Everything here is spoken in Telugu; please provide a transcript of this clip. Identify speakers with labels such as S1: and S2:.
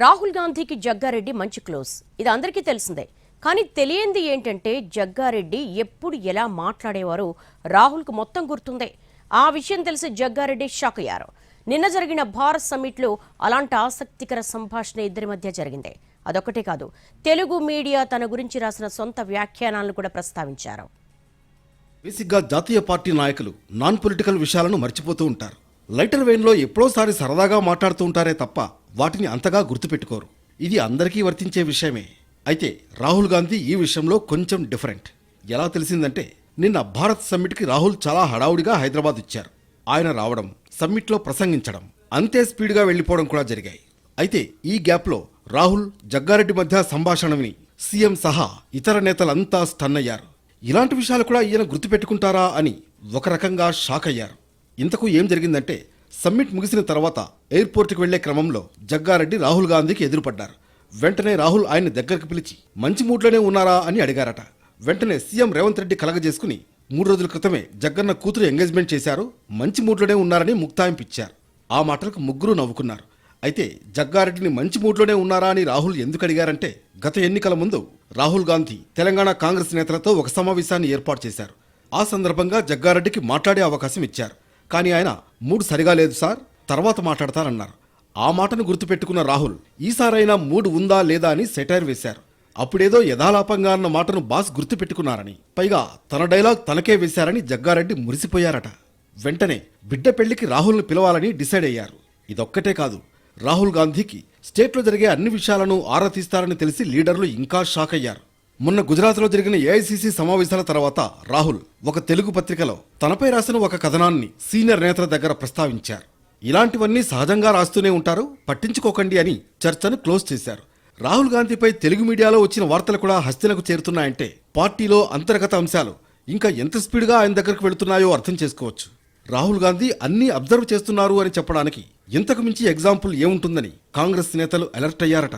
S1: రాహుల్ గాంధీకి జగ్గారెడ్డి మంచి క్లోజ్. ఇది అందరికీ తెలిసిందే. కానీ తెలియంది ఏంటంటే జగ్గారెడ్డి ఎప్పుడు ఎలా మాట్లాడేవారో రాహుల్కు మొత్తం గుర్తుందే. ఆ విషయం తెలిసి జగ్గారెడ్డి షాక్ అయ్యారు. నిన్న జరిగిన భారత్ సమ్మిట్లో అలాంటి ఆసక్తికర సంభాషణ ఇద్దరి మధ్య జరిగింది. అదొక్కటే కాదు, తెలుగు మీడియా తన గురించి రాసిన సొంత వ్యాఖ్యానాలను కూడా ప్రస్తావించారు.
S2: బేసిక్గా జాతీయ పార్టీ నాయకులు నాన్ పొలిటికల్ విషయాలను మర్చిపోతూ ఉంటారు. లైటర్ వెయిన్లో ఎప్పుడోసారి సరదాగా మాట్లాడుతూ ఉంటారే తప్ప వాటిని అంతగా గుర్తుపెట్టుకోరు. ఇది అందరికీ వర్తించే విషయమే. అయితే రాహుల్ గాంధీ ఈ విషయంలో కొంచెం డిఫరెంట్. ఎలా తెలిసిందంటే, నిన్న భారత్ సమ్మిట్కి రాహుల్ చాలా హడావుడిగా హైదరాబాద్ ఇచ్చారు. ఆయన రావడం, సమ్మిట్లో ప్రసంగించడం, అంతే స్పీడ్గా వెళ్లిపోవడం కూడా జరిగాయి. అయితే ఈ గ్యాప్లో రాహుల్ జగ్గారెడ్డి మధ్య సంభాషణ విని సీఎం సహా ఇతర నేతలంతా స్టన్ అయ్యారు. ఇలాంటి విషయాలు కూడా ఈయన గుర్తుపెట్టుకుంటారా అని ఒక రకంగా షాక్ అయ్యారు. ఇంతకు ఏం జరిగిందంటే, సమ్మిట్ ముగిసిన తర్వాత ఎయిర్పోర్ట్కి వెళ్లే క్రమంలో జగ్గారెడ్డి రాహుల్ గాంధీకి ఎదురుపడ్డారు. వెంటనే రాహుల్ ఆయన్ని దగ్గరకు పిలిచి మంచి మూడ్లోనే ఉన్నారా అని అడిగారట. వెంటనే సీఎం రేవంత్ రెడ్డి కలగజేసుకుని 3 రోజుల క్రితమే జగ్గన్న కూతురు ఎంగేజ్మెంట్ చేశారు, మంచి మూడ్లోనే ఉన్నారని ముక్తాయింపిచ్చారు. ఆ మాటలకు ముగ్గురు నవ్వుకున్నారు. అయితే జగ్గారెడ్డిని మంచి మూడ్లోనే ఉన్నారా అని రాహుల్ ఎందుకు అడిగారంటే, గత ఎన్నికల ముందు రాహుల్ గాంధీ తెలంగాణ కాంగ్రెస్ నేతలతో ఒక సమావేశాన్ని ఏర్పాటు చేశారు. ఆ సందర్భంగా జగ్గారెడ్డికి మాట్లాడే అవకాశం ఇచ్చారు. కానీ ఆయన మూడ్ సరిగా లేదు సార్, తర్వాత మాట్లాడతారన్నారు. ఆ మాటను గుర్తుపెట్టుకున్న రాహుల్ ఈసారైనా మూడ్ ఉందా లేదా అని సెటైర్ వేశారు. అప్పుడేదో యథాలాపంగా అన్న మాటను బాస్ గుర్తుపెట్టుకున్నారని, పైగా తన డైలాగ్ తనకే వేశారని జగ్గారెడ్డి మురిసిపోయారట. వెంటనే బిడ్డ పెళ్లికి రాహుల్ను పిలవాలని డిసైడ్ అయ్యారు. ఇదొక్కటే కాదు, రాహుల్ గాంధీకి స్టేట్లో జరిగే అన్ని విషయాలను ఆరా తీస్తారని తెలిసి లీడర్లు ఇంకా షాక్ అయ్యారు. మొన్న గుజరాత్లో జరిగిన ఏఐసీసీ సమావేశాల తర్వాత రాహుల్ ఒక తెలుగు పత్రికలో తనపై రాసిన ఒక కథనాన్ని సీనియర్ నేతల దగ్గర ప్రస్తావించారు. ఇలాంటివన్నీ సహజంగా రాస్తూనే ఉంటారు, పట్టించుకోకండి అని చర్చను క్లోజ్ చేశారు. రాహుల్ గాంధీపై తెలుగు మీడియాలో వచ్చిన వార్తలు కూడా హస్తినకు చేరుతున్నాయంటే పార్టీలో అంతర్గత అంశాలు ఇంకా ఎంత స్పీడ్గా ఆయన దగ్గరకు వెళుతున్నాయో అర్థం చేసుకోవచ్చు. రాహుల్ గాంధీ అన్నీ అబ్జర్వ్ చేస్తున్నారు అని చెప్పడానికి ఇంతకు మించి ఎగ్జాంపుల్ ఏముంటుందని కాంగ్రెస్ నేతలు అలర్ట్ అయ్యారట.